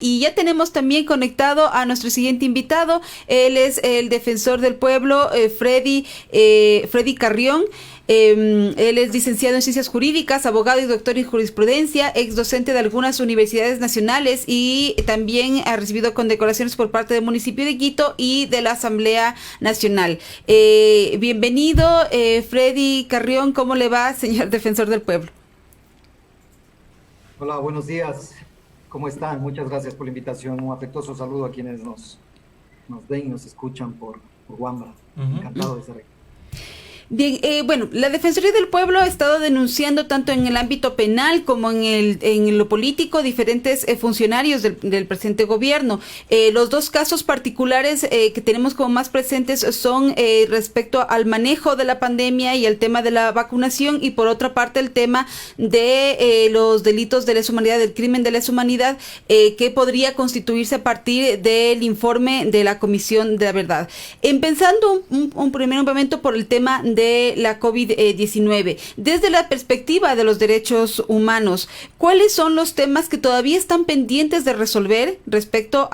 Y ya tenemos también conectado a nuestro siguiente invitado. Él es el defensor del pueblo, Freddy Carrión. Él es licenciado en Ciencias Jurídicas, abogado y doctor en jurisprudencia, ex docente de algunas universidades nacionales y también ha recibido condecoraciones por parte del municipio de Quito y de la Asamblea Nacional. Bienvenido, Freddy Carrión. ¿Cómo le va, señor defensor del pueblo? Hola, buenos días. ¿Cómo están? Muchas gracias por la invitación. Un afectuoso saludo a quienes nos ven y nos escuchan por Wamba. Encantado de estar aquí. Bien, bueno, la Defensoría del Pueblo ha estado denunciando tanto en el ámbito penal como en lo político diferentes funcionarios del presente gobierno. Los dos casos particulares que tenemos como más presentes son respecto al manejo de la pandemia y el tema de la vacunación, y por otra parte el tema de los delitos de lesa humanidad, del crimen de lesa humanidad, que podría constituirse a partir del informe de la Comisión de la Verdad. Empezando un primer momento por el tema de la COVID-19. Desde la perspectiva de los derechos humanos, ¿cuáles son los temas que todavía están pendientes de resolver respecto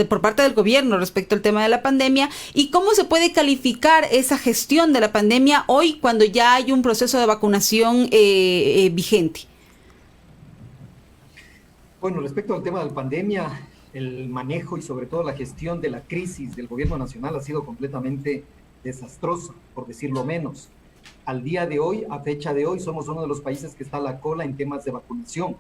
por parte del gobierno respecto al tema de la pandemia, y cómo se puede calificar esa gestión de la pandemia hoy cuando ya hay un proceso de vacunación vigente? Bueno, respecto al tema de la pandemia, el manejo y sobre todo la gestión de la crisis del gobierno nacional ha sido completamente desastrosa, por decirlo menos. Al día de hoy, a fecha de hoy, somos uno de los países que está a la cola en temas de vacunación.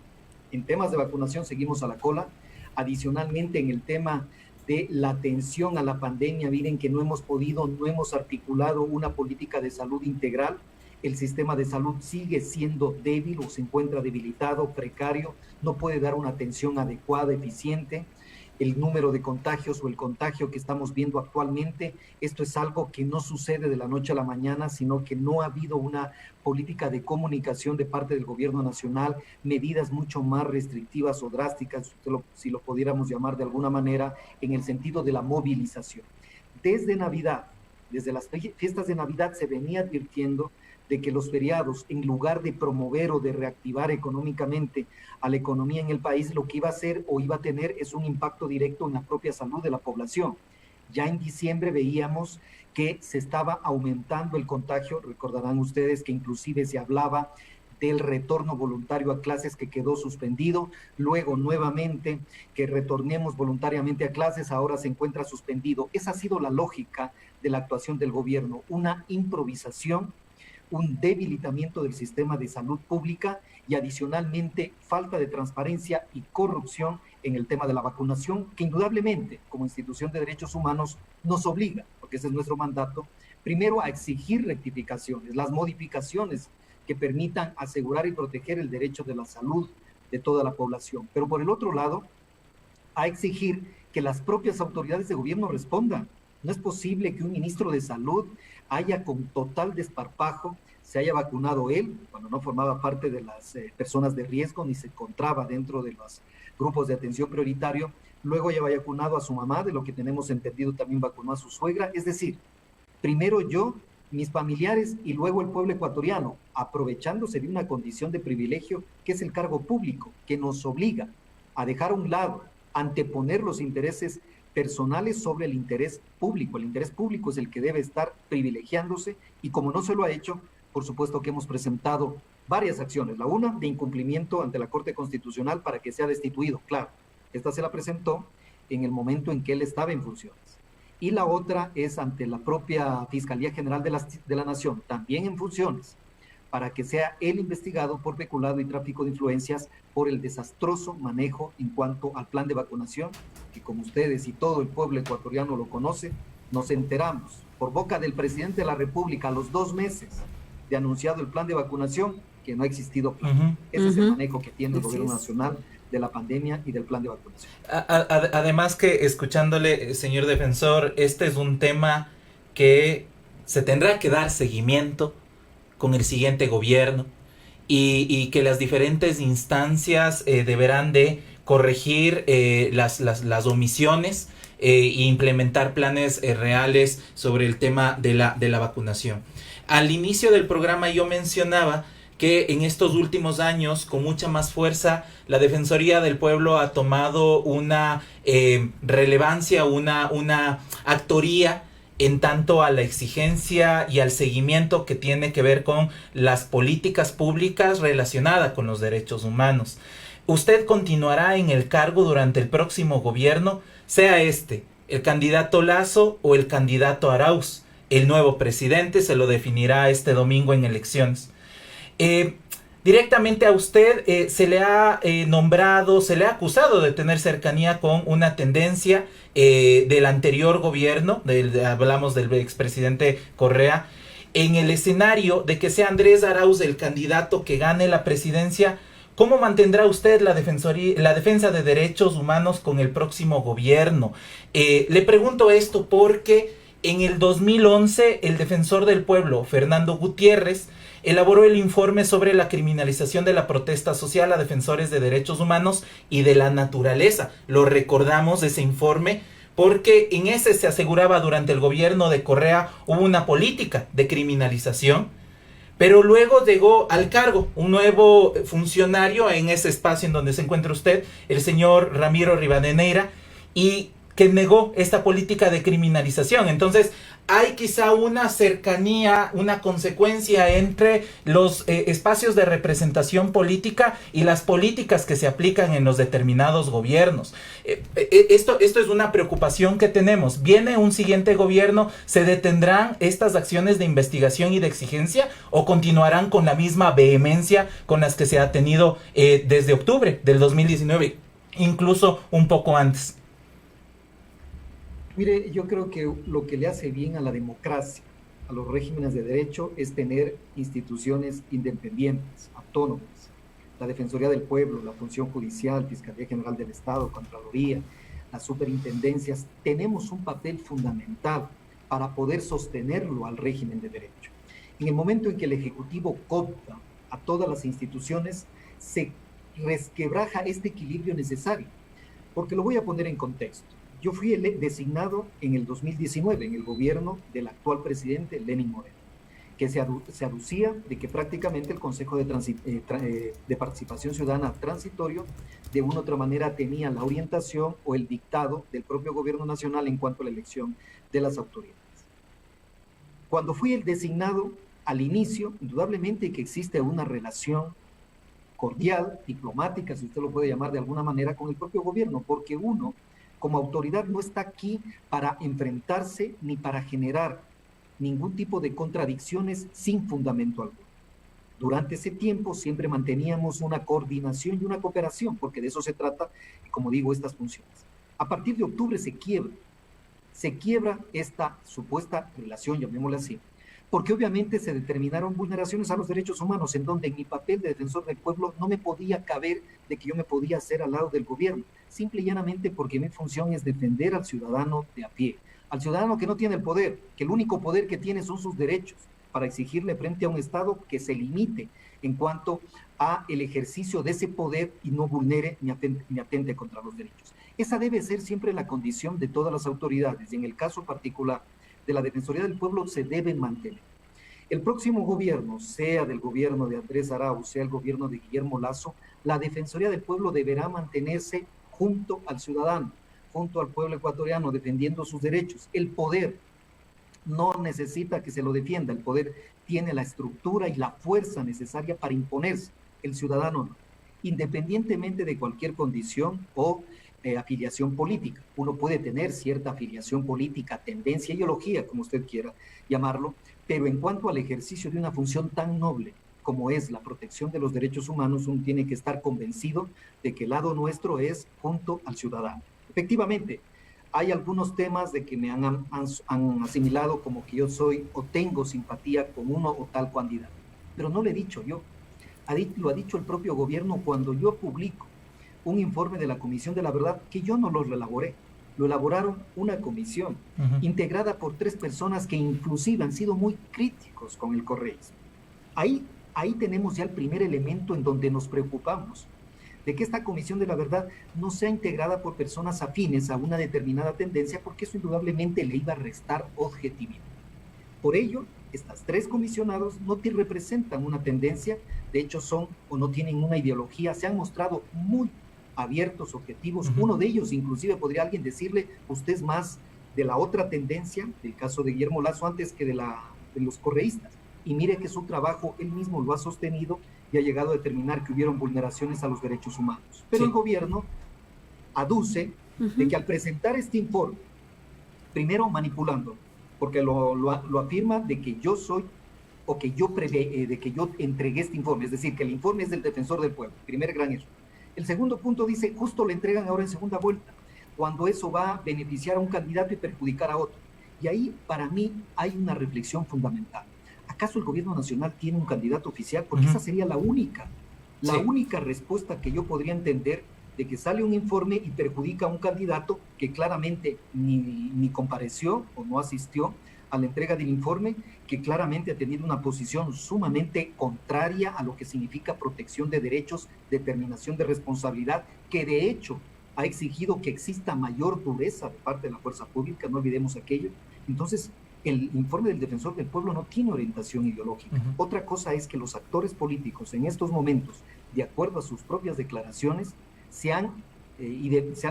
En temas de vacunación seguimos a la cola. Adicionalmente, en el tema de la atención a la pandemia, miren que no hemos articulado una política de salud integral. El sistema de salud sigue siendo débil o se encuentra debilitado, precario, no puede dar una atención adecuada, eficiente. El número de contagios o el contagio que estamos viendo actualmente, esto es algo que no sucede de la noche a la mañana, sino que no ha habido una política de comunicación de parte del gobierno nacional, medidas mucho más restrictivas o drásticas, si lo pudiéramos llamar de alguna manera, en el sentido de la movilización. Desde Navidad, desde las fiestas de Navidad se venía advirtiendo de que los feriados, en lugar de promover o de reactivar económicamente a la economía en el país, lo que iba a hacer o iba a tener es un impacto directo en la propia salud de la población. Ya en diciembre veíamos que se estaba aumentando el contagio. Recordarán ustedes que inclusive se hablaba del retorno voluntario a clases que quedó suspendido, luego nuevamente que retornemos voluntariamente a clases, ahora se encuentra suspendido. Esa ha sido la lógica de la actuación del gobierno, una improvisación, un debilitamiento del sistema de salud pública y adicionalmente falta de transparencia y corrupción en el tema de la vacunación, que indudablemente como institución de derechos humanos nos obliga, porque ese es nuestro mandato, primero a exigir rectificaciones, las modificaciones que permitan asegurar y proteger el derecho de la salud de toda la población, pero por el otro lado a exigir que las propias autoridades de gobierno respondan. No es posible que un ministro de salud haya con total desparpajo, se haya vacunado él, cuando no formaba parte de las personas de riesgo, ni se encontraba dentro de los grupos de atención prioritario, luego haya vacunado a su mamá, de lo que tenemos entendido también vacunó a su suegra, es decir, primero yo, mis familiares y luego el pueblo ecuatoriano, aprovechándose de una condición de privilegio que es el cargo público, que nos obliga a dejar a un lado, anteponer los intereses personales sobre el interés público. El interés público es el que debe estar privilegiándose y como no se lo ha hecho, por supuesto que hemos presentado varias acciones. La una, de incumplimiento ante la Corte Constitucional para que sea destituido. Claro, esta se la presentó en el momento en que él estaba en funciones. Y la otra es ante la propia Fiscalía General de la Nación, también en funciones, para que sea él investigado por peculado y tráfico de influencias por el desastroso manejo en cuanto al plan de vacunación, que como ustedes y todo el pueblo ecuatoriano lo conoce, nos enteramos por boca del presidente de la República a los 2 meses de anunciado el plan de vacunación, que no ha existido plan. Ese es el manejo que tiene el gobierno nacional de la pandemia y del plan de vacunación. Además que, escuchándole, señor defensor, este es un tema que se tendrá que dar seguimiento con el siguiente gobierno y que las diferentes instancias deberán de corregir las omisiones e implementar planes reales sobre el tema de la vacunación. Al inicio del programa yo mencionaba que en estos últimos años, con mucha más fuerza, la Defensoría del Pueblo ha tomado una relevancia, una actoría en tanto a la exigencia y al seguimiento que tiene que ver con las políticas públicas relacionadas con los derechos humanos. ¿Usted continuará en el cargo durante el próximo gobierno, sea el candidato Lasso o el candidato Arauz? El nuevo presidente se lo definirá este domingo en elecciones. Directamente a usted se le ha nombrado, se le ha acusado de tener cercanía con una tendencia del anterior gobierno, hablamos del expresidente Correa, en el escenario de que sea Andrés Arauz el candidato que gane la presidencia. ¿Cómo mantendrá usted la defensa de derechos humanos con el próximo gobierno? Le pregunto esto porque en el 2011 el defensor del pueblo, Fernando Gutiérrez, elaboró el informe sobre la criminalización de la protesta social a defensores de derechos humanos y de la naturaleza. Lo recordamos, ese informe, porque en ese se aseguraba durante el gobierno de Correa hubo una política de criminalización, pero luego llegó al cargo un nuevo funcionario en ese espacio en donde se encuentra usted, el señor Ramiro Rivadeneira, y que negó esta política de criminalización. Entonces, hay quizá una cercanía, una consecuencia entre los espacios de representación política y las políticas que se aplican en los determinados gobiernos. Esto es una preocupación que tenemos. ¿Viene un siguiente gobierno? ¿Se detendrán estas acciones de investigación y de exigencia o continuarán con la misma vehemencia con las que se ha tenido desde octubre del 2019, incluso un poco antes? Mire, yo creo que lo que le hace bien a la democracia, a los regímenes de derecho, es tener instituciones independientes, autónomas. La Defensoría del Pueblo, la Función Judicial, Fiscalía General del Estado, Contraloría, las superintendencias, tenemos un papel fundamental para poder sostenerlo al régimen de derecho. En el momento en que el Ejecutivo coopta a todas las instituciones, se resquebraja este equilibrio necesario. Porque lo voy a poner en contexto. Yo fui designado en el 2019 en el gobierno del actual presidente Lenín Moreno, que se aducía de que prácticamente el Consejo de Participación Ciudadana transitorio de una u otra manera tenía la orientación o el dictado del propio gobierno nacional en cuanto a la elección de las autoridades. Cuando fui el designado, al inicio, indudablemente que existe una relación cordial, diplomática, si usted lo puede llamar de alguna manera, con el propio gobierno, porque uno, como autoridad, no está aquí para enfrentarse ni para generar ningún tipo de contradicciones sin fundamento alguno. Durante ese tiempo siempre manteníamos una coordinación y una cooperación, porque de eso se trata, como digo, estas funciones. A partir de octubre se quiebra esta supuesta relación, llamémosla así, porque obviamente se determinaron vulneraciones a los derechos humanos, en donde en mi papel de defensor del pueblo no me podía caber de que yo me podía hacer al lado del gobierno, simple y llanamente porque mi función es defender al ciudadano de a pie, al ciudadano que no tiene el poder, que el único poder que tiene son sus derechos, para exigirle frente a un Estado que se limite en cuanto a el ejercicio de ese poder y no vulnere ni atente contra los derechos. Esa debe ser siempre la condición de todas las autoridades, y en el caso particular de la Defensoría del Pueblo se deben mantener. El próximo gobierno, sea del gobierno de Andrés Arauz, sea el gobierno de Guillermo Lasso, la Defensoría del Pueblo deberá mantenerse junto al ciudadano, junto al pueblo ecuatoriano, defendiendo sus derechos. El poder no necesita que se lo defienda, el poder tiene la estructura y la fuerza necesaria para imponerse, el ciudadano no, independientemente de cualquier condición o afiliación política. Uno puede tener cierta afiliación política, tendencia, ideología, como usted quiera llamarlo, pero en cuanto al ejercicio de una función tan noble como es la protección de los derechos humanos, uno tiene que estar convencido de que el lado nuestro es junto al ciudadano. Efectivamente, hay algunos temas de que me han asimilado como que yo soy o tengo simpatía con uno o tal candidato, pero no lo he dicho yo, lo ha dicho el propio gobierno cuando yo publico un informe de la Comisión de la Verdad, que yo no lo elaboré, lo elaboraron una comisión integrada por 3 personas que inclusive han sido muy críticos con el correísmo. Ahí tenemos ya el primer elemento en donde nos preocupamos, de que esta Comisión de la Verdad no sea integrada por personas afines a una determinada tendencia, porque eso indudablemente le iba a restar objetividad. Por ello, estas 3 comisionados no te representan una tendencia, de hecho son o no tienen una ideología, se han mostrado muy abiertos, objetivos. Uno de ellos, inclusive, podría alguien decirle, usted es más de la otra tendencia, del caso de Guillermo Lasso, antes que de los correístas. Y mire que su trabajo, él mismo lo ha sostenido y ha llegado a determinar que hubieron vulneraciones a los derechos humanos. Pero el gobierno aduce de que al presentar este informe, primero manipulando, porque lo afirma de que yo soy, o que yo de que yo entregué este informe, es decir, que el informe es del defensor del pueblo, primer gran error. El segundo punto dice, justo le entregan ahora en segunda vuelta, cuando eso va a beneficiar a un candidato y perjudicar a otro. Y ahí, para mí, hay una reflexión fundamental. ¿Acaso el gobierno nacional tiene un candidato oficial? Porque esa sería la única respuesta que yo podría entender, de que sale un informe y perjudica a un candidato que claramente ni compareció o no asistió a la entrega del informe, que claramente ha tenido una posición sumamente contraria a lo que significa protección de derechos, determinación de responsabilidad, que de hecho ha exigido que exista mayor dureza de parte de la fuerza pública, no olvidemos aquello. Entonces, el informe del defensor del pueblo no tiene orientación ideológica. Otra cosa es que los actores políticos en estos momentos, de acuerdo a sus propias declaraciones, se han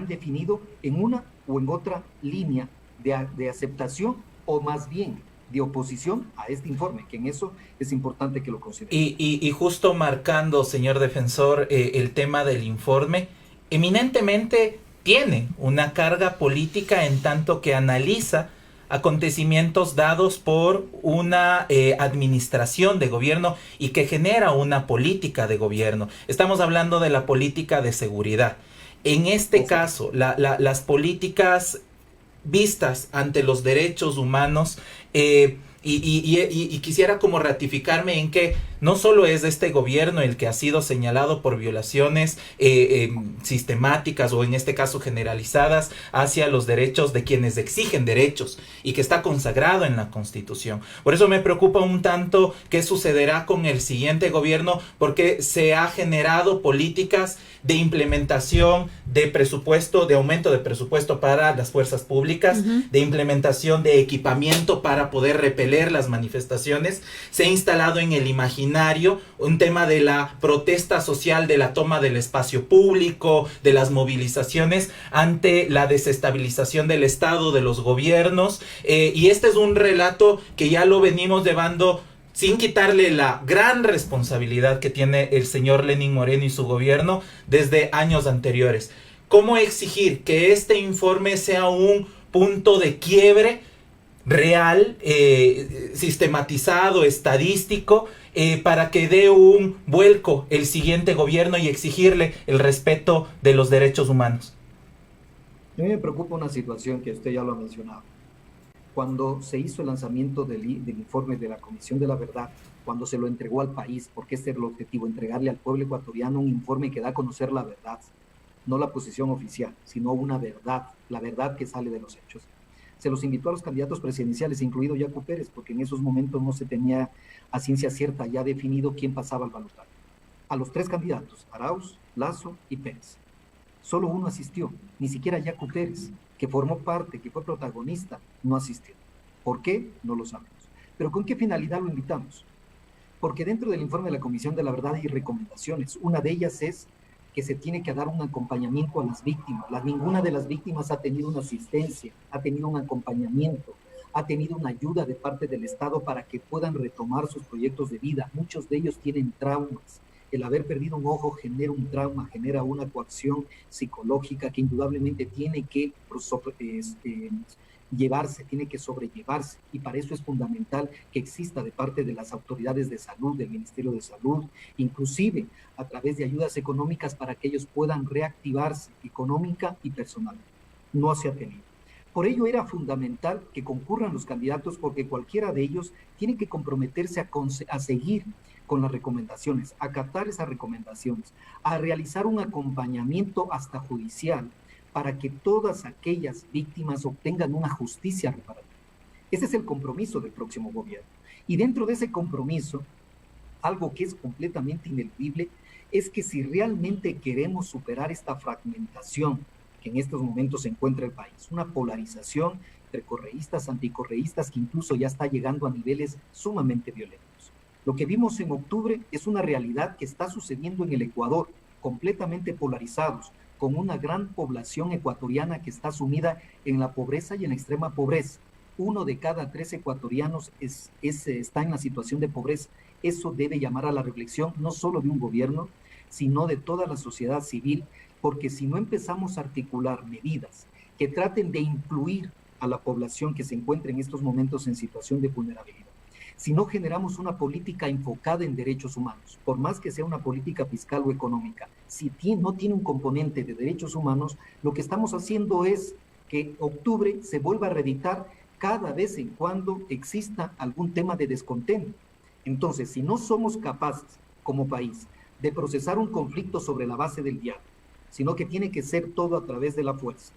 definido en una o en otra línea de aceptación, o más bien de oposición a este informe, que en eso es importante que lo consideren. Y justo marcando, señor defensor, el tema del informe, eminentemente tiene una carga política en tanto que analiza acontecimientos dados por una administración de gobierno y que genera una política de gobierno. Estamos hablando de la política de seguridad. En este caso, las políticas vistas ante los derechos humanos, y quisiera como ratificarme en que no solo es este gobierno el que ha sido señalado por violaciones sistemáticas o en este caso generalizadas hacia los derechos de quienes exigen derechos y que está consagrado en la Constitución. Por eso me preocupa un tanto qué sucederá con el siguiente gobierno, porque se ha generado políticas de implementación de presupuesto, de aumento de presupuesto para las fuerzas públicas, de implementación de equipamiento para poder repeler las manifestaciones. Se ha instalado en el imaginario un tema de la protesta social, de la toma del espacio público, de las movilizaciones ante la desestabilización del Estado, de los gobiernos, y este es un relato que ya lo venimos llevando sin quitarle la gran responsabilidad que tiene el señor Lenín Moreno y su gobierno desde años anteriores. ¿Cómo exigir que este informe sea un punto de quiebre real, sistematizado, estadístico, para que dé un vuelco el siguiente gobierno y exigirle el respeto de los derechos humanos? A mí me preocupa una situación que usted ya lo ha mencionado. Cuando se hizo el lanzamiento del informe de la Comisión de la Verdad, cuando se lo entregó al país, porque este era el objetivo, entregarle al pueblo ecuatoriano un informe que da a conocer la verdad, no la posición oficial, sino una verdad, la verdad que sale de los hechos. Se los invitó a los candidatos presidenciales, incluido Yacu Pérez, porque en esos momentos no se tenía a ciencia cierta ya definido quién pasaba al balotaje. A los 3 candidatos, Arauz, Lasso y Pérez. Solo uno asistió, ni siquiera Yacu Pérez, que formó parte, que fue protagonista, no asistió. ¿Por qué? No lo sabemos. ¿Pero con qué finalidad lo invitamos? Porque dentro del informe de la Comisión de la Verdad hay recomendaciones. Una de ellas es que se tiene que dar un acompañamiento a las víctimas. Ninguna de las víctimas ha tenido una asistencia, ha tenido un acompañamiento, ha tenido una ayuda de parte del Estado para que puedan retomar sus proyectos de vida. Muchos de ellos tienen traumas. El haber perdido un ojo genera un trauma, genera una coacción psicológica que indudablemente tiene que llevarse, tiene que sobrellevarse, y para eso es fundamental que exista de parte de las autoridades de salud, del Ministerio de Salud, inclusive a través de ayudas económicas para que ellos puedan reactivarse económica y personalmente. No se ha tenido. Por ello era fundamental que concurran los candidatos, porque cualquiera de ellos tiene que comprometerse a seguir con las recomendaciones, a acatar esas recomendaciones, a realizar un acompañamiento hasta judicial para que todas aquellas víctimas obtengan una justicia reparativa. Ese es el compromiso del próximo gobierno. Y dentro de ese compromiso, algo que es completamente ineludible es que si realmente queremos superar esta fragmentación que en estos momentos se encuentra el país, una polarización entre correístas, anticorreístas, que incluso ya está llegando a niveles sumamente violentos. Lo que vimos en octubre es una realidad que está sucediendo en el Ecuador, completamente polarizados, con una gran población ecuatoriana que está sumida en la pobreza y en la extrema pobreza. 1 de cada 3 ecuatorianos está en la situación de pobreza. Eso debe llamar a la reflexión no solo de un gobierno, sino de toda la sociedad civil, porque si no empezamos a articular medidas que traten de incluir a la población que se encuentra en estos momentos en situación de vulnerabilidad, si no generamos una política enfocada en derechos humanos, por más que sea una política fiscal o económica, si no tiene un componente de derechos humanos, lo que estamos haciendo es que octubre se vuelva a reeditar cada vez en cuando exista algún tema de descontento. Entonces, si no somos capaces como país de procesar un conflicto sobre la base del diálogo, sino que tiene que ser todo a través de la fuerza,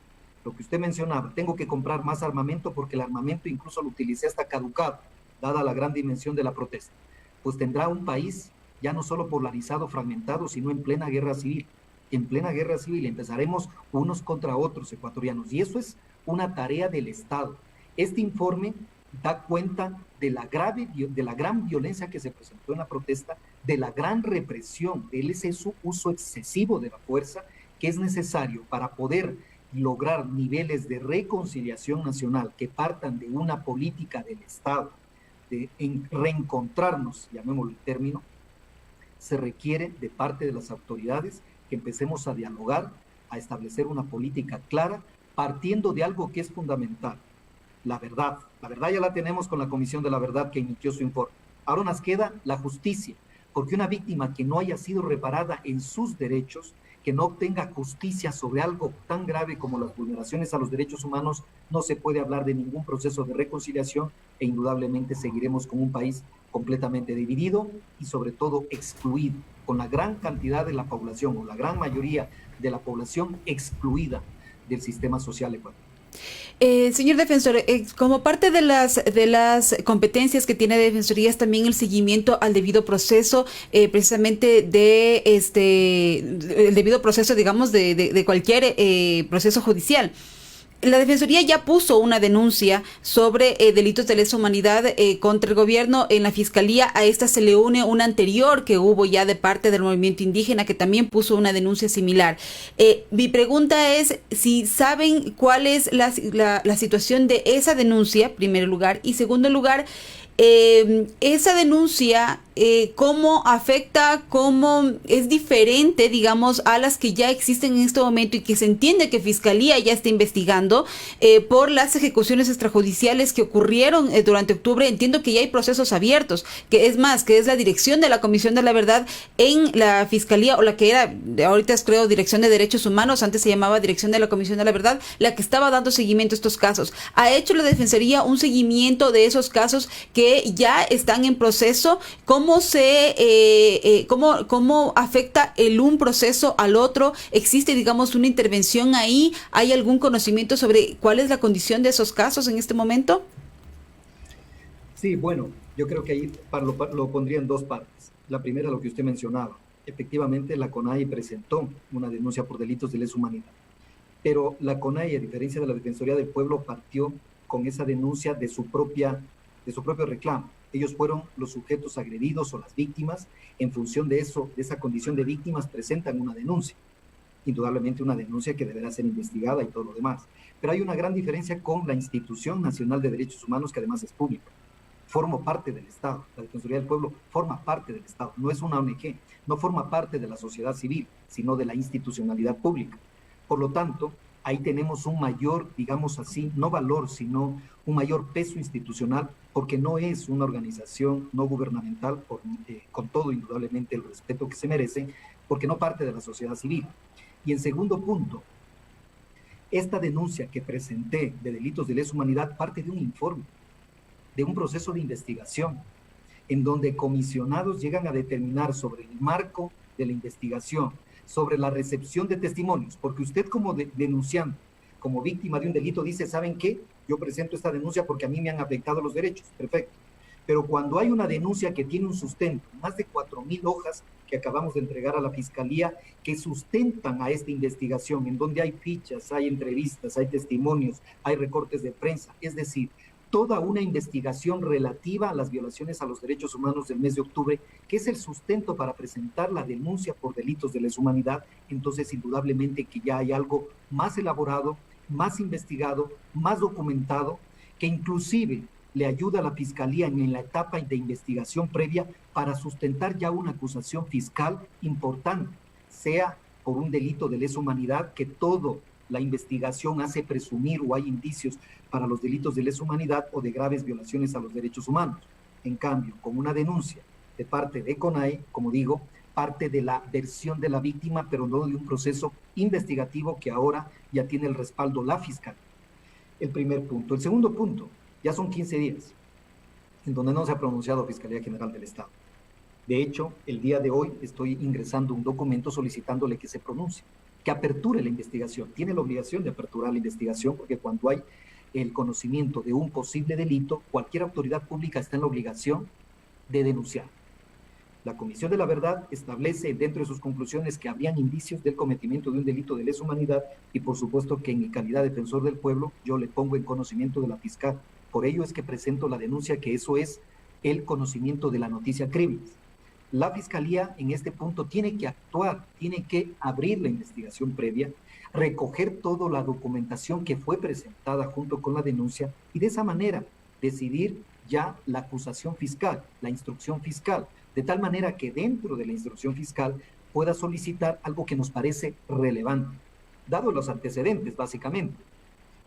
lo que usted mencionaba, tengo que comprar más armamento porque el armamento incluso lo utilicé hasta caducado, dada la gran dimensión de la protesta, pues tendrá un país ya no solo polarizado, fragmentado, sino en plena guerra civil. En plena guerra civil empezaremos unos contra otros ecuatorianos, y eso es una tarea del Estado. Este informe da cuenta de la gran violencia que se presentó en la protesta, de la gran represión, de ese uso excesivo de la fuerza que es necesario para poder lograr niveles de reconciliación nacional que partan de una política del Estado, de reencontrarnos, llamémoslo el término. Se requiere de parte de las autoridades que empecemos a dialogar, a establecer una política clara, partiendo de algo que es fundamental: la verdad. La verdad ya la tenemos con la Comisión de la Verdad que emitió su informe. Ahora nos queda la justicia, porque una víctima que no haya sido reparada en sus derechos, que no obtenga justicia sobre algo tan grave como las vulneraciones a los derechos humanos, no se puede hablar de ningún proceso de reconciliación, e indudablemente seguiremos con un país completamente dividido y sobre todo excluido, con la gran cantidad de la población, o la gran mayoría de la población excluida del sistema social ecuatoriano. Señor defensor, como parte de las competencias que tiene Defensoría es también el seguimiento al debido proceso, precisamente el debido proceso, digamos, de cualquier proceso judicial. La Defensoría ya puso una denuncia sobre delitos de lesa humanidad contra el gobierno en la Fiscalía. A esta se le une una anterior que hubo ya de parte del movimiento indígena, que también puso una denuncia similar. Mi pregunta es si saben cuál es la situación de esa denuncia, en primer lugar, y segundo lugar, esa denuncia, cómo afecta, cómo es diferente, digamos, a las que ya existen en este momento y que se entiende que Fiscalía ya está investigando por las ejecuciones extrajudiciales que ocurrieron durante octubre. Entiendo que ya hay procesos abiertos, que es la dirección de la Comisión de la Verdad en la Fiscalía, o la que era, ahorita es, creo, Dirección de Derechos Humanos, antes se llamaba Dirección de la Comisión de la Verdad, la que estaba dando seguimiento a estos casos. ¿Ha hecho la Defensoría un seguimiento de esos casos que ya están en proceso? ¿Cómo afecta un proceso al otro? ¿Existe, digamos, una intervención ahí? ¿Hay algún conocimiento sobre cuál es la condición de esos casos en este momento? Sí, bueno, yo creo que ahí lo pondría en dos partes. La primera, lo que usted mencionaba. Efectivamente, la CONAIE presentó una denuncia por delitos de lesa humanidad, pero la CONAIE, a diferencia de la Defensoría del Pueblo, partió con esa denuncia de su propio reclamo. Ellos fueron los sujetos agredidos o las víctimas. En función de eso, de esa condición de víctimas, presentan una denuncia. Indudablemente una denuncia que deberá ser investigada y todo lo demás. Pero hay una gran diferencia con la Institución Nacional de Derechos Humanos, que además es pública. Forma parte del Estado. La Defensoría del Pueblo forma parte del Estado. No es una ONG, no forma parte de la sociedad civil, sino de la institucionalidad pública. Por lo tanto, ahí tenemos un mayor, digamos así, no valor, sino un mayor peso institucional, porque no es una organización no gubernamental, con todo indudablemente el respeto que se merece, porque no parte de la sociedad civil. Y en segundo punto, esta denuncia que presenté de delitos de lesa humanidad parte de un informe, de un proceso de investigación, en donde comisionados llegan a determinar sobre el marco de la investigación, sobre la recepción de testimonios, porque usted como denunciante, como víctima de un delito, dice, ¿saben qué? Yo presento esta denuncia porque a mí me han afectado los derechos. Perfecto. Pero cuando hay una denuncia que tiene un sustento, más de 4.000 hojas que acabamos de entregar a la Fiscalía, que sustentan a esta investigación, en donde hay fichas, hay entrevistas, hay testimonios, hay recortes de prensa, es decir, toda una investigación relativa a las violaciones a los derechos humanos del mes de octubre, que es el sustento para presentar la denuncia por delitos de lesa humanidad, entonces indudablemente que ya hay algo más elaborado, más investigado, más documentado, que inclusive le ayuda a la Fiscalía en la etapa de investigación previa para sustentar ya una acusación fiscal importante, sea por un delito de lesa humanidad, que toda la investigación hace presumir o hay indicios para los delitos de lesa humanidad o de graves violaciones a los derechos humanos. En cambio, con una denuncia de parte de CONAE, como digo, parte de la versión de la víctima, pero no de un proceso investigativo que ahora ya tiene el respaldo la Fiscalía. El primer punto. El segundo punto, ya son 15 días en donde no se ha pronunciado Fiscalía General del Estado. De hecho, el día de hoy estoy ingresando un documento solicitándole que se pronuncie, que aperture la investigación. Tiene la obligación de aperturar la investigación porque cuando hay el conocimiento de un posible delito, cualquier autoridad pública está en la obligación de denunciar. La Comisión de la Verdad establece dentro de sus conclusiones que habrían indicios del cometimiento de un delito de lesa humanidad y por supuesto que en mi calidad de defensor del pueblo yo le pongo en conocimiento de la fiscal. Por ello es que presento la denuncia, que eso es el conocimiento de la noticia crímenes. La Fiscalía en este punto tiene que actuar, tiene que abrir la investigación previa, recoger toda la documentación que fue presentada junto con la denuncia y de esa manera decidir ya la acusación fiscal, la instrucción fiscal, de tal manera que dentro de la instrucción fiscal pueda solicitar algo que nos parece relevante, dado los antecedentes básicamente.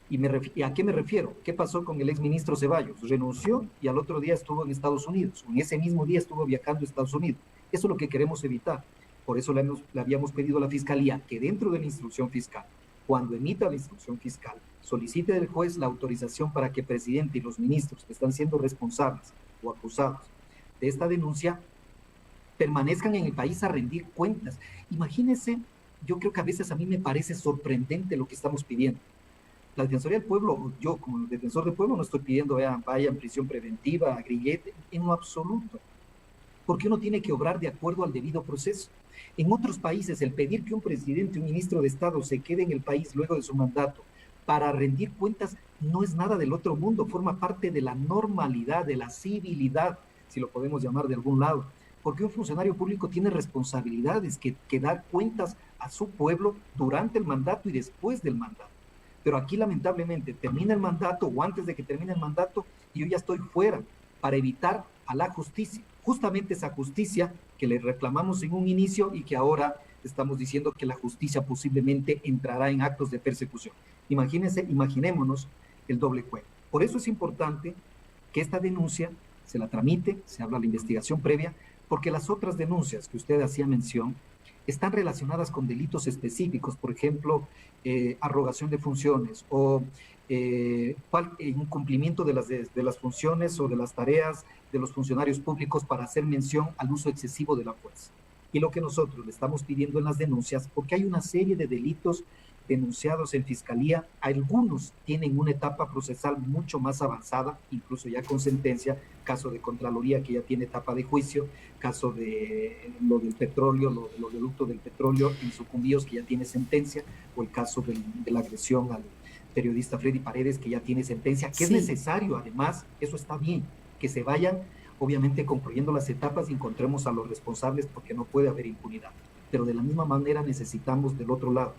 ¿Y a qué me refiero? ¿Qué pasó con el exministro Ceballos? Renunció y al otro día estuvo en Estados Unidos, o en ese mismo día estuvo viajando a Estados Unidos. Eso es lo que queremos evitar. Por eso le habíamos pedido a la Fiscalía que dentro de la instrucción fiscal, cuando emita la instrucción fiscal, solicite del juez la autorización para que el presidente y los ministros que están siendo responsables o acusados de esta denuncia permanezcan en el país a rendir cuentas. Imagínense, yo creo que a veces a mí me parece sorprendente lo que estamos pidiendo. La Defensoría del Pueblo, yo como defensor del pueblo no estoy pidiendo vaya en prisión preventiva, a grillete, en lo absoluto. Porque uno tiene que obrar de acuerdo al debido proceso. En otros países, el pedir que un presidente, un ministro de Estado se quede en el país luego de su mandato para rendir cuentas no es nada del otro mundo, forma parte de la normalidad, de la civilidad, si lo podemos llamar de algún lado. Porque un funcionario público tiene responsabilidades que dar cuentas a su pueblo durante el mandato y después del mandato. Pero aquí lamentablemente termina el mandato o antes de que termine el mandato y yo ya estoy fuera para evitar a la justicia, justamente esa justicia que le reclamamos en un inicio y que ahora estamos diciendo que la justicia posiblemente entrará en actos de persecución. Imaginémonos el doble juego. Por eso es importante que esta denuncia se la tramite, se abra la investigación previa, porque las otras denuncias que usted hacía mención están relacionadas con delitos específicos, por ejemplo, arrogación de funciones o incumplimiento de las funciones o de las tareas de los funcionarios públicos para hacer mención al uso excesivo de la fuerza. Y lo que nosotros le estamos pidiendo en las denuncias, porque hay una serie de delitos denunciados en Fiscalía, algunos tienen una etapa procesal mucho más avanzada, incluso ya con sentencia, caso de Contraloría que ya tiene etapa de juicio, caso de lo del petróleo, los reductos del petróleo en Sucumbíos que ya tiene sentencia, o el caso de la agresión al periodista Freddy Paredes que ya tiene sentencia, que sí. Es necesario además, eso está bien, que se vayan obviamente concluyendo las etapas y encontremos a los responsables porque no puede haber impunidad, pero de la misma manera necesitamos del otro lado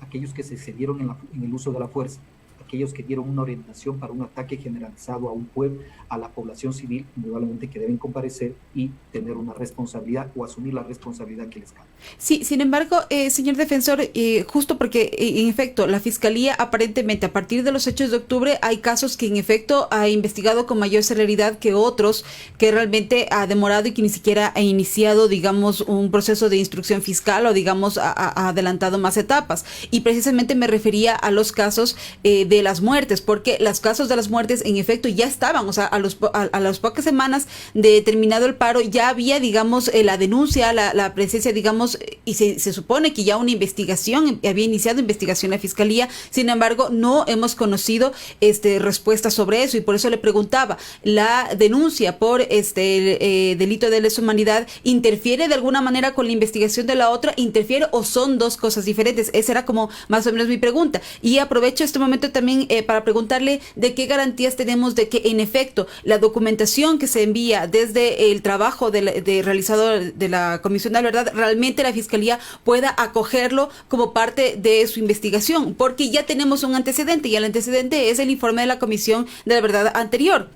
aquellos que se excedieron en el uso de la fuerza, aquellos que dieron una orientación para un ataque generalizado a un pueblo, a la población civil, indudablemente que deben comparecer y tener una responsabilidad o asumir la responsabilidad que les cabe. Sí, sin embargo, señor defensor, justo porque en efecto la Fiscalía aparentemente a partir de los hechos de octubre hay casos que en efecto ha investigado con mayor celeridad que otros, que realmente ha demorado y que ni siquiera ha iniciado, digamos, un proceso de instrucción fiscal o digamos ha adelantado más etapas. Y precisamente me refería a los casos de las muertes, porque los casos de las muertes en efecto ya estaban, o sea, a las pocas semanas de terminado el paro ya había, digamos, la denuncia, la presencia, digamos, y se supone que ya una investigación, había iniciado investigación la Fiscalía, sin embargo, no hemos conocido respuestas sobre eso, y por eso le preguntaba, ¿la denuncia por delito de lesa humanidad interfiere de alguna manera con la investigación de la otra? ¿Interfiere o son dos cosas diferentes? Esa era como más o menos mi pregunta. Y aprovecho este momento también para preguntarle de qué garantías tenemos de que en efecto la documentación que se envía desde el trabajo realizado de la Comisión de la Verdad, realmente la Fiscalía pueda acogerlo como parte de su investigación, porque ya tenemos un antecedente, y el antecedente es el informe de la Comisión de la Verdad anterior.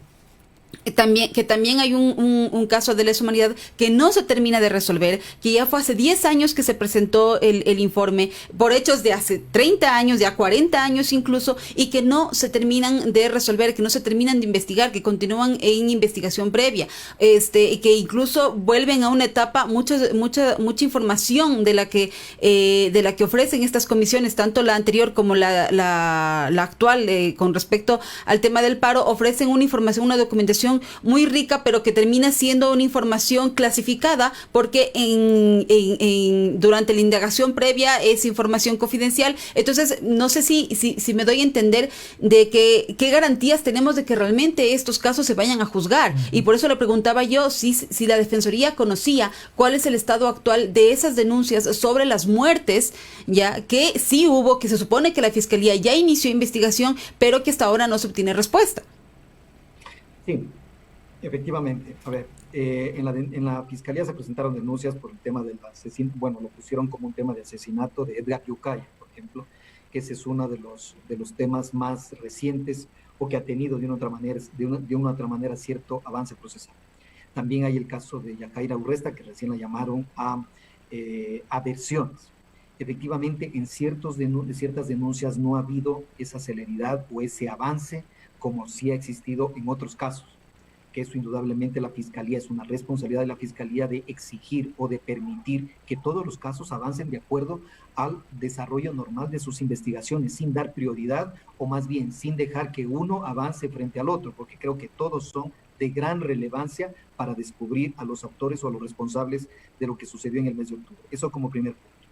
También hay un caso de lesa humanidad que no se termina de resolver, que ya fue hace 10 años que se presentó el informe, por hechos de hace 30 años, ya 40 años incluso, y que no se terminan de resolver, que no se terminan de investigar, que continúan en investigación previa, y que incluso vuelven a una etapa, mucha información de la que ofrecen estas comisiones, tanto la anterior como la actual, con respecto al tema del paro, ofrecen una información, una documentación muy rica, pero que termina siendo una información clasificada, porque durante la indagación previa es información confidencial. Entonces, no sé si me doy a entender de qué garantías tenemos de que realmente estos casos se vayan a juzgar. Y por eso le preguntaba yo si la Defensoría conocía cuál es el estado actual de esas denuncias sobre las muertes, ya que sí hubo, que se supone que la Fiscalía ya inició investigación, pero que hasta ahora no se obtiene respuesta. Sí, efectivamente. A ver, en la Fiscalía se presentaron denuncias por el tema del asesinato, bueno, lo pusieron como un tema de asesinato de Edgar Yucaya, por ejemplo, que ese es uno de los temas más recientes o que ha tenido de una otra manera cierto avance procesal. También hay el caso de Yacaira Urresta, que recién la llamaron a versiones. Efectivamente, en ciertas denuncias no ha habido esa celeridad o ese avance como sí ha existido en otros casos, que eso indudablemente la Fiscalía, es una responsabilidad de la Fiscalía de exigir o de permitir que todos los casos avancen de acuerdo al desarrollo normal de sus investigaciones, sin dar prioridad o más bien sin dejar que uno avance frente al otro, porque creo que todos son de gran relevancia para descubrir a los autores o a los responsables de lo que sucedió en el mes de octubre. Eso como primer punto.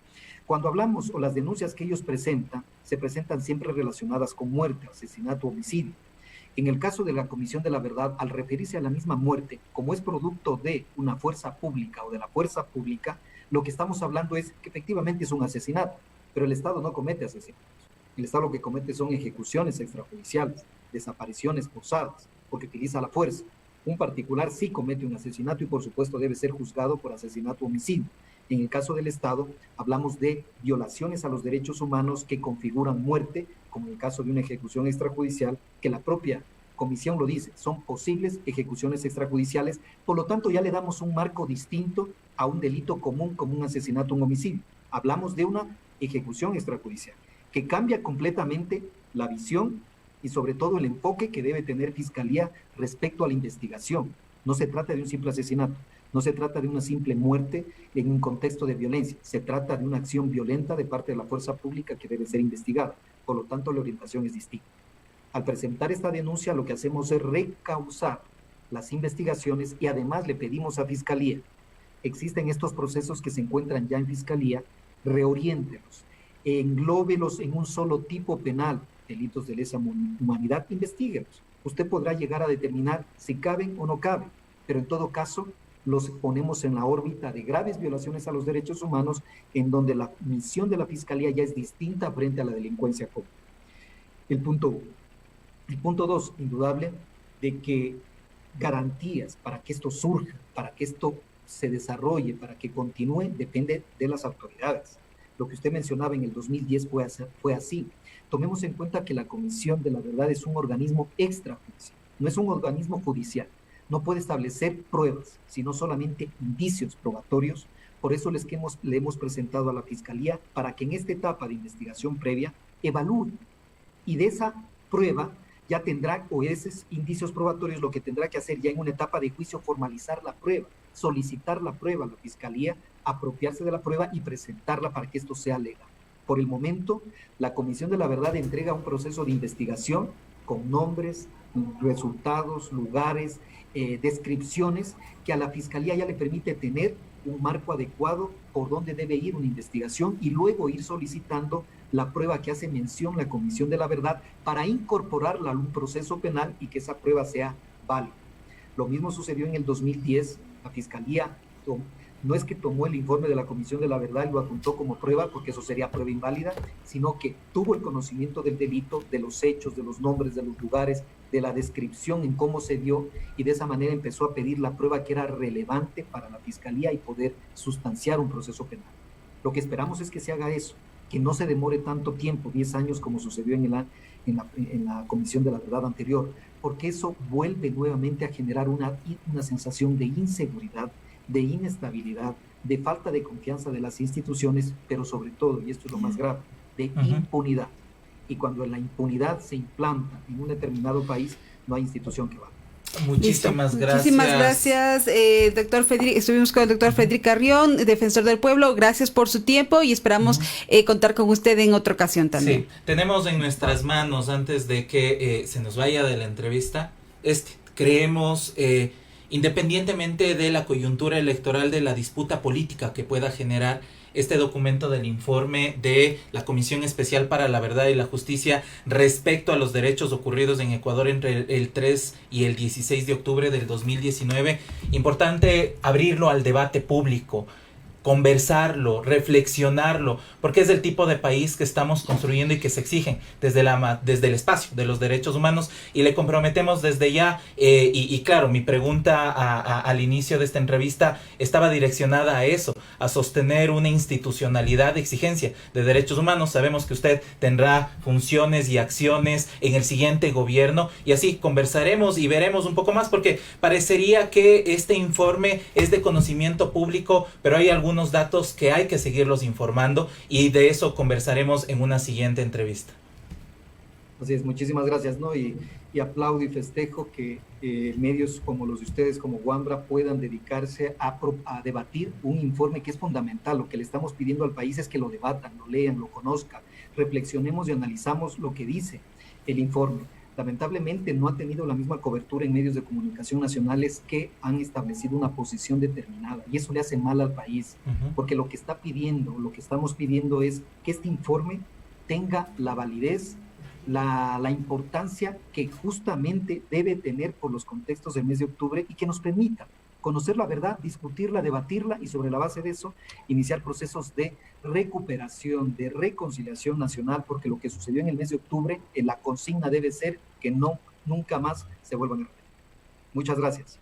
Cuando hablamos o las denuncias que ellos presentan, se presentan siempre relacionadas con muerte, asesinato, homicidio. En el caso de la Comisión de la Verdad, al referirse a la misma muerte, como es producto de una fuerza pública o de la fuerza pública, lo que estamos hablando es que efectivamente es un asesinato, pero el Estado no comete asesinatos. El Estado lo que comete son ejecuciones extrajudiciales, desapariciones forzadas, porque utiliza la fuerza. Un particular sí comete un asesinato y por supuesto debe ser juzgado por asesinato o homicidio. En el caso del Estado, hablamos de violaciones a los derechos humanos que configuran muerte, como en el caso de una ejecución extrajudicial, que la propia Comisión lo dice, son posibles ejecuciones extrajudiciales, por lo tanto ya le damos un marco distinto a un delito común como un asesinato o un homicidio. Hablamos de una ejecución extrajudicial, que cambia completamente la visión y sobre todo el enfoque que debe tener Fiscalía respecto a la investigación. No se trata de un simple asesinato. No se trata de una simple muerte en un contexto de violencia, se trata de una acción violenta de parte de la fuerza pública que debe ser investigada, por lo tanto la orientación es distinta. Al presentar esta denuncia lo que hacemos es recauzar las investigaciones y además le pedimos a Fiscalía, existen estos procesos que se encuentran ya en Fiscalía, reoriéntelos, englóbelos en un solo tipo penal, delitos de lesa humanidad, investíguelos. Usted podrá llegar a determinar si caben o no caben, pero en todo caso los ponemos en la órbita de graves violaciones a los derechos humanos, en donde la misión de la Fiscalía ya es distinta frente a la delincuencia común. El punto 1. El punto 2, indudable, de que garantías para que esto surja, para que esto se desarrolle, para que continúe, depende de las autoridades. Lo que usted mencionaba en el 2010 fue así. Tomemos en cuenta que la Comisión de la Verdad es un organismo extrajudicial, no es un organismo judicial. No puede establecer pruebas, sino solamente indicios probatorios. Por eso le hemos presentado a la Fiscalía para que en esta etapa de investigación previa evalúe. Y de esa prueba ya tendrá, o esos indicios probatorios, lo que tendrá que hacer ya en una etapa de juicio, formalizar la prueba, solicitar la prueba a la Fiscalía, apropiarse de la prueba y presentarla para que esto sea legal. Por el momento, la Comisión de la Verdad entrega un proceso de investigación con nombres, resultados, lugares, descripciones que a la Fiscalía ya le permite tener un marco adecuado por donde debe ir una investigación y luego ir solicitando la prueba que hace mención la Comisión de la Verdad para incorporarla a un proceso penal y que esa prueba sea válida. Lo mismo sucedió en el 2010, la Fiscalía no es que tomó el informe de la Comisión de la Verdad y lo adjuntó como prueba, porque eso sería prueba inválida, sino que tuvo el conocimiento del delito, de los hechos, de los nombres, de los lugares, de la descripción en cómo se dio, y de esa manera empezó a pedir la prueba que era relevante para la Fiscalía y poder sustanciar un proceso penal. Lo que esperamos es que se haga eso, que no se demore tanto tiempo, 10 años como sucedió en la Comisión de la Verdad anterior, porque eso vuelve nuevamente a generar una sensación de inseguridad, de inestabilidad, de falta de confianza de las instituciones, pero sobre todo, y esto es lo más grave, de impunidad. Y cuando la impunidad se implanta en un determinado país, no hay institución que valga. Muchísimas gracias. Muchísimas gracias, doctor Federico. Estuvimos con el doctor Federico Carrión, defensor del pueblo. Gracias por su tiempo y esperamos contar con usted en otra ocasión también. Sí, tenemos en nuestras manos, antes de que se nos vaya de la entrevista, creemos, independientemente de la coyuntura electoral, de la disputa política que pueda generar este documento del informe de la Comisión Especial para la Verdad y la Justicia respecto a los derechos ocurridos en Ecuador entre el 3 y el 16 de octubre del 2019. Importante abrirlo al debate público, conversarlo, reflexionarlo, porque es el tipo de país que estamos construyendo y que se exigen desde el espacio de los derechos humanos, y le comprometemos desde ya, y claro, mi pregunta al inicio de esta entrevista estaba direccionada a eso, a sostener una institucionalidad de exigencia de derechos humanos. Sabemos que usted tendrá funciones y acciones en el siguiente gobierno, y así conversaremos y veremos un poco más, porque parecería que este informe es de conocimiento público, pero hay algunos datos que hay que seguirlos informando, y de eso conversaremos en una siguiente entrevista. Así es, muchísimas gracias, ¿no? Y aplaudo y festejo que medios como los de ustedes, como Wambra, puedan dedicarse a debatir un informe que es fundamental. Lo que le estamos pidiendo al país es que lo debatan, lo lean, lo conozcan, reflexionemos y analizamos lo que dice el informe. Lamentablemente no ha tenido la misma cobertura en medios de comunicación nacionales que han establecido una posición determinada, y eso le hace mal al país, porque lo que estamos pidiendo es que este informe tenga la validez, la importancia que justamente debe tener por los contextos del mes de octubre, y que nos permita conocer la verdad, discutirla, debatirla, y sobre la base de eso iniciar procesos de recuperación, de reconciliación nacional, porque lo que sucedió en el mes de octubre, la consigna debe ser que nunca más se vuelvan a repetir. Muchas gracias.